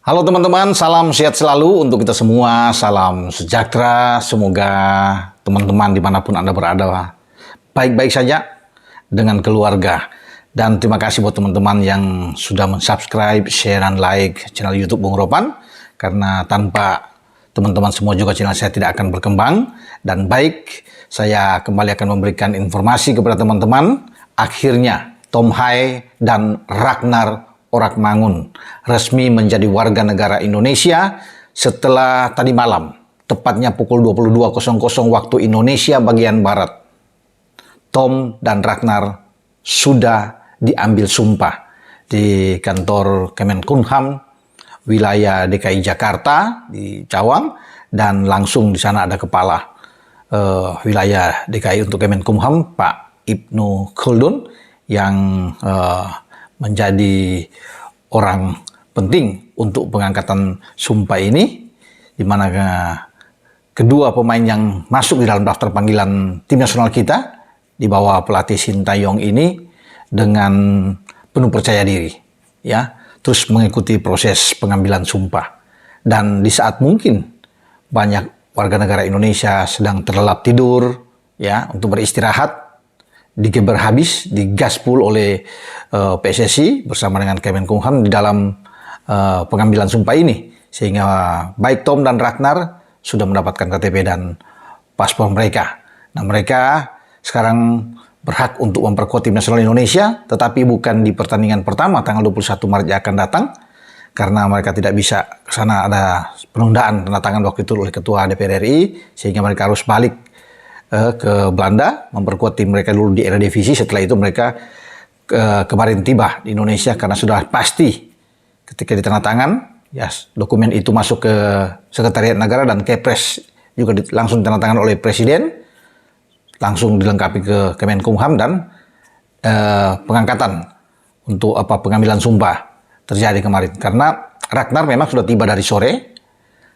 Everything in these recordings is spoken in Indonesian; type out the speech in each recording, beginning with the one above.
Halo teman-teman, salam sehat selalu untuk kita semua, salam sejahtera, semoga teman-teman dimanapun Anda berada baik-baik saja dengan keluarga. Dan terima kasih buat teman-teman yang sudah mensubscribe, share, dan like channel YouTube Bung Ropan, karena tanpa teman-teman semua juga channel saya tidak akan berkembang. Dan baik, saya kembali akan memberikan informasi kepada teman-teman. Akhirnya Tom Hai dan Ragnar Orakmangun resmi menjadi warga negara Indonesia setelah tadi malam, tepatnya pukul 22.00 waktu Indonesia bagian Barat. Tom dan Ragnar sudah diambil sumpah di kantor Kemenkumham wilayah DKI Jakarta di Cawang, dan langsung di sana ada kepala wilayah DKI untuk Kemenkumham, Pak Ibnu Khaldun, yang menjadi orang penting untuk pengangkatan sumpah ini, di mana kedua pemain yang masuk di dalam daftar panggilan tim nasional kita di bawah pelatih Sintayong ini dengan penuh percaya diri, ya, terus mengikuti proses pengambilan sumpah. Dan di saat mungkin banyak warga negara Indonesia sedang terlelap tidur, ya, untuk beristirahat, digeber habis, digaspol oleh PSSI bersama dengan Kemenkumham di dalam pengambilan sumpah ini, sehingga baik Tom dan Ragnar sudah mendapatkan KTP dan paspor mereka. Nah, mereka sekarang berhak untuk memperkuat tim nasional Indonesia, tetapi bukan di pertandingan pertama tanggal 21 Maret yang akan datang, karena mereka tidak bisa ke sana, ada penundaan tanda tangan waktu itu oleh Ketua DPR RI, sehingga mereka harus balik ke Belanda, memperkuat tim mereka dulu di Eredivisie. Setelah itu mereka kemarin tiba di Indonesia, karena sudah pasti ketika ditandatangan, ya, dokumen itu masuk ke Sekretariat Negara dan Kepres juga langsung ditandatangan oleh Presiden, langsung dilengkapi ke Kemenkumham, dan pengangkatan untuk pengambilan sumpah terjadi kemarin. Karena Ragnar memang sudah tiba dari sore,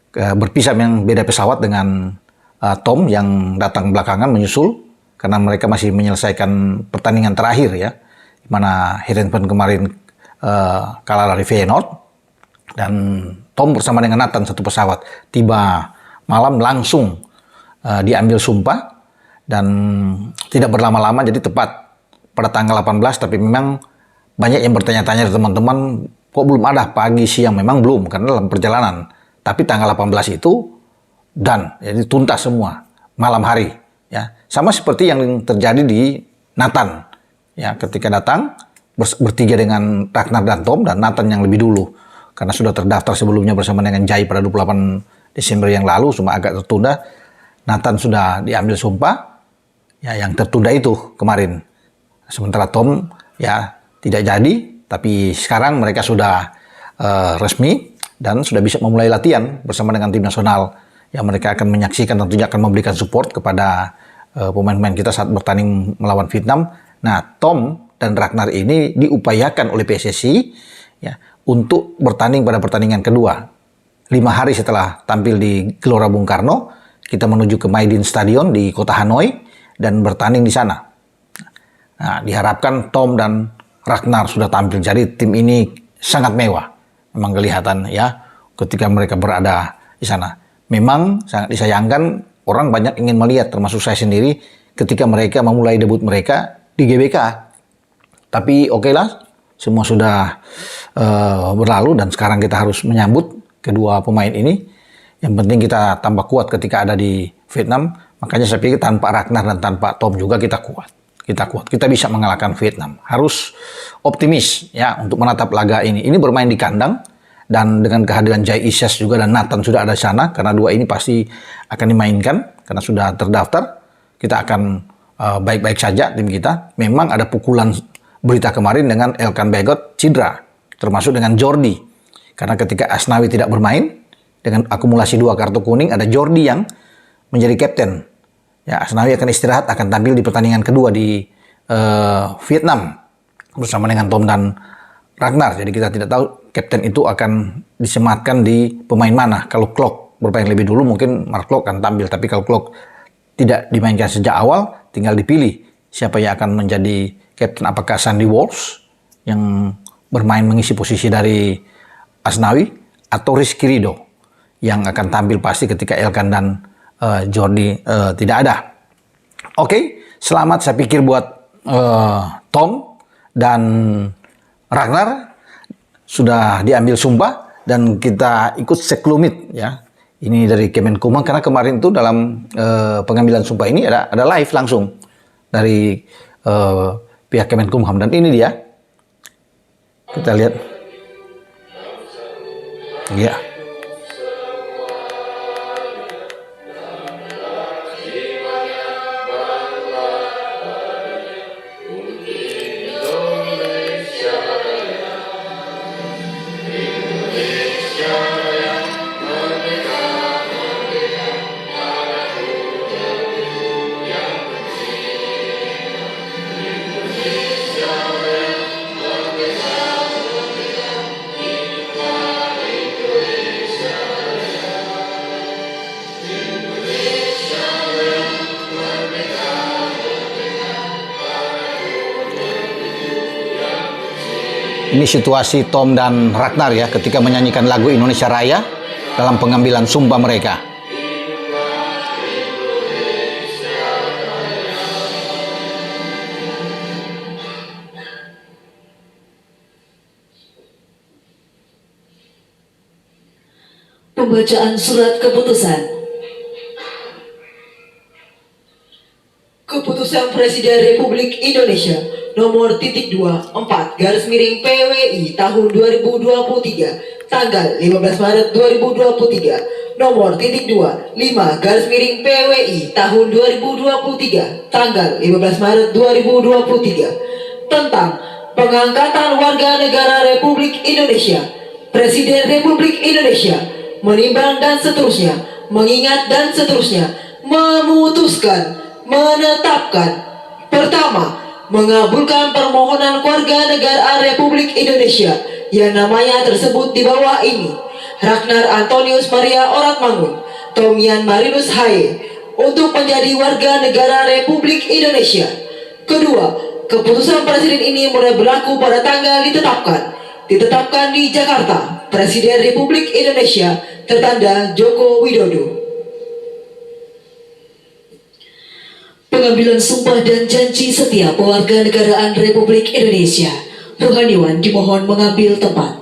berpisah yang beda pesawat dengan Tom yang datang belakangan menyusul, karena mereka masih menyelesaikan pertandingan terakhir, ya, di mana Heerenveen kemarin kalah dari Feyenoord, dan Tom bersama dengan Nathan satu pesawat tiba malam, langsung diambil sumpah dan tidak berlama-lama, jadi tepat pada tanggal 18. Tapi memang banyak yang bertanya-tanya dari teman-teman, kok belum ada pagi siang? Memang belum, karena dalam perjalanan. Tapi tanggal 18 itu dan jadi tuntas semua malam hari, ya, sama seperti yang terjadi di Nathan, ya, ketika datang bertiga dengan Ragnar dan Tom, dan Nathan yang lebih dulu karena sudah terdaftar sebelumnya bersama dengan Jai pada 28 Desember yang lalu, cuma agak tertunda. Nathan sudah diambil sumpah, ya, yang tertunda itu kemarin, sementara Tom, ya, tidak jadi. Tapi sekarang mereka sudah resmi dan sudah bisa memulai latihan bersama dengan tim nasional. Ya, mereka akan menyaksikan, tentunya akan memberikan support kepada pemain-pemain kita saat bertanding melawan Vietnam. Nah, Tom dan Ragnar ini diupayakan oleh PSSI, ya, untuk bertanding pada pertandingan kedua. 5 hari setelah tampil di Gelora Bung Karno, kita menuju ke Maidin Stadion di kota Hanoi dan bertanding di sana. Nah, diharapkan Tom dan Ragnar sudah tampil. Jadi tim ini sangat mewah, memang kelihatan, ya, ketika mereka berada di sana. Memang sangat disayangkan, orang banyak ingin melihat, termasuk saya sendiri, ketika mereka memulai debut mereka di GBK. Tapi oke lah, semua sudah berlalu, dan sekarang kita harus menyambut kedua pemain ini. Yang penting kita tambah kuat ketika ada di Vietnam. Makanya saya pikir tanpa Ragnar dan tanpa Tom juga kita kuat. Kita bisa mengalahkan Vietnam. Harus optimis, ya, untuk menatap laga ini. Ini bermain di kandang, dan dengan kehadiran Jai Isyas juga dan Nathan sudah ada di sana, karena dua ini pasti akan dimainkan karena sudah terdaftar. Kita akan baik-baik saja tim kita. Memang ada pukulan berita kemarin dengan Elkan Bagot cedera, termasuk dengan Jordi, karena ketika Asnawi tidak bermain dengan akumulasi 2 kartu kuning, ada Jordi yang menjadi kapten. Ya, Asnawi akan istirahat, akan tampil di pertandingan kedua di Vietnam bersama dengan Tom dan Ragnar. Jadi kita tidak tahu kapten itu akan disematkan di pemain mana. Kalau Klok bermain lebih dulu, mungkin Mark Klok akan tampil. Tapi kalau Klok tidak dimainkan sejak awal, tinggal dipilih siapa yang akan menjadi kapten. Apakah Sandy Walsh yang bermain mengisi posisi dari Asnawi, atau Rizky Ridho yang akan tampil pasti ketika Elkan dan Jordi tidak ada. Oke, selamat saya pikir buat Tom dan Ragnar, sudah diambil sumpah dan kita ikut sekelumit ya. Ini dari Kemenkumham, karena kemarin itu dalam pengambilan sumpah ini ada live langsung dari pihak Kemenkumham, dan ini dia. Kita lihat. Ya. Ini situasi Tom dan Ragnar ya ketika menyanyikan lagu Indonesia Raya dalam pengambilan sumpah mereka. Pembacaan surat keputusan. Keputusan Presiden Republik Indonesia nomor .24 garis miring PWI tahun 2023 tanggal 15 Maret 2023 nomor .25 garis miring PWI tahun 2023 tanggal 15 Maret 2023 tentang pengangkatan warga negara Republik Indonesia. Presiden Republik Indonesia menimbang dan seterusnya, mengingat dan seterusnya, memutuskan, menetapkan. Pertama, mengabulkan permohonan warga negara Republik Indonesia yang namanya tersebut di bawah ini: Ragnar Antonius Maria Oratmangun, Tomian Marinus Haye, untuk menjadi warga negara Republik Indonesia. Kedua, keputusan Presiden ini mulai berlaku pada tanggal ditetapkan di Jakarta. Presiden Republik Indonesia tertanda Joko Widodo. Pengambilan sumpah dan janji setia kewarganegaraan Republik Indonesia. Rohaniwan dimohon mengambil tempat.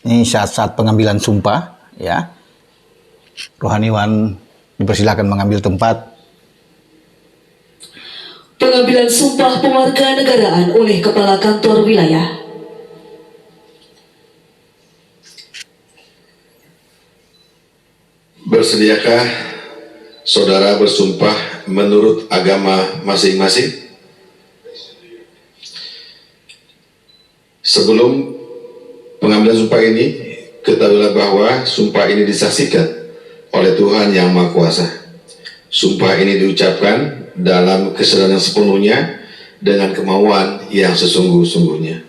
Ini saat-saat pengambilan sumpah ya. Rohaniwan dipersilakan mengambil tempat. Pengambilan sumpah kewarganegaraan oleh Kepala Kantor Wilayah. Bersediakah saudara bersumpah menurut agama masing-masing? Sebelum pengambilan sumpah ini, ketahuilah bahwa sumpah ini disaksikan oleh Tuhan Yang Maha Kuasa. Sumpah ini diucapkan dalam kesadaran yang sepenuhnya dengan kemauan yang sesungguh-sungguhnya.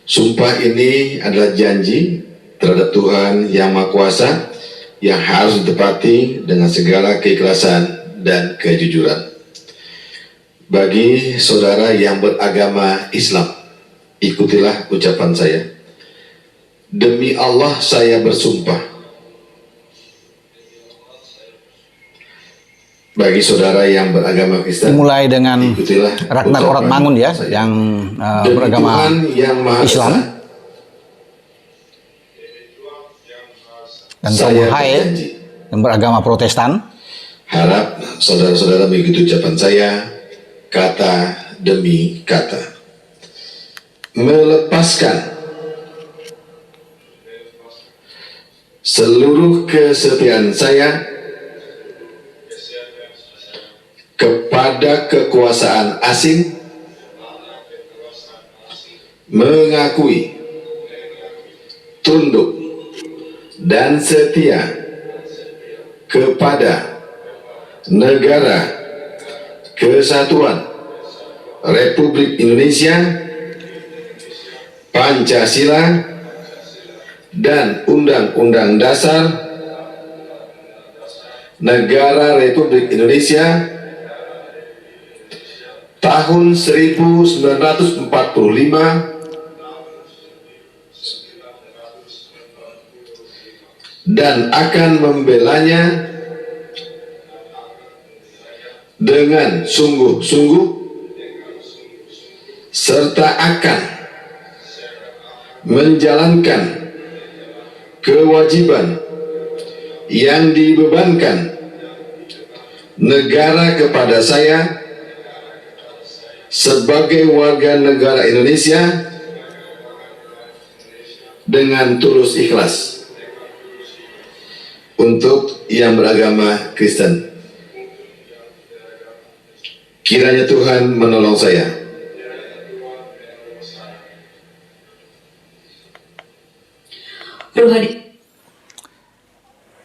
Sumpah ini adalah janji terhadap Tuhan Yang Maha Kuasa yang harus ditepati dengan segala keikhlasan dan kejujuran. Bagi saudara yang beragama Islam, ikutilah ucapan saya. Demi Allah saya bersumpah. Bagi saudara yang beragama Kristen, Mulai dengan Ragnar Oratmangun ya, yang beragama Islam, dan Tom Haye yang beragama Protestan. Harap saudara-saudara mengikuti ucapan saya kata demi kata. Melepaskan seluruh kesetiaan saya kepada kekuasaan asing, mengakui, tunduk, dan setia kepada negara kesatuan Republik Indonesia, Pancasila, dan Undang-Undang Dasar Negara Republik Indonesia tahun 1945 dan akan membelanya dengan sungguh-sungguh serta akan menjalankan kewajiban yang dibebankan negara kepada saya sebagai warga negara Indonesia dengan tulus ikhlas untuk yang beragama Kristen. Kiranya Tuhan menolong saya.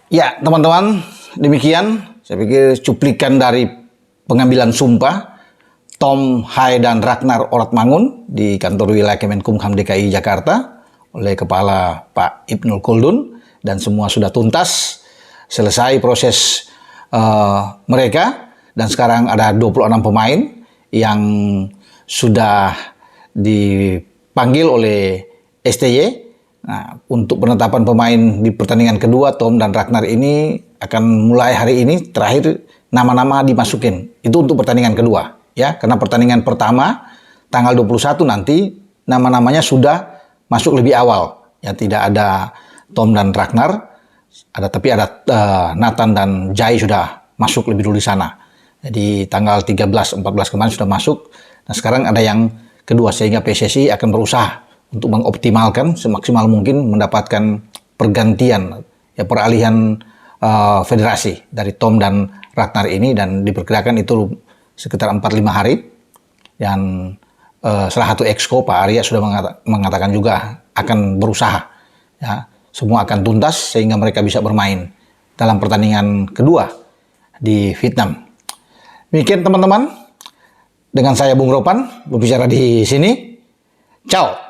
Ya, teman-teman, demikian saya pikir cuplikan dari pengambilan sumpah Tom, Hai, dan Ragnar Oratmangun di kantor wilayah Kemenkumham DKI Jakarta oleh Kepala Pak Ibnul Khaldun, dan semua sudah tuntas, selesai proses mereka, dan sekarang ada 26 pemain yang sudah dipanggil oleh STY. Nah, untuk penetapan pemain di pertandingan kedua, Tom dan Ragnar ini akan mulai hari ini, terakhir nama-nama dimasukin. Itu untuk pertandingan kedua, ya. Karena pertandingan pertama tanggal 21 nanti nama-namanya sudah masuk lebih awal. Ya, tidak ada Tom dan Ragnar, tapi ada Nathan dan Jai sudah masuk lebih dulu di sana. Jadi tanggal 13, 14 kemarin sudah masuk. Nah, sekarang ada yang kedua, sehingga PSSI akan berusaha untuk mengoptimalkan semaksimal mungkin mendapatkan pergantian, ya, peralihan federasi dari Tom dan Ragnar ini, dan diperkirakan itu sekitar 4-5 hari. Dan salah satu exco Pak Arya sudah mengatakan juga akan berusaha, ya, semua akan tuntas sehingga mereka bisa bermain dalam pertandingan kedua di Vietnam. Demikian teman-teman, dengan saya Bung Ropan berbicara di sini. Ciao.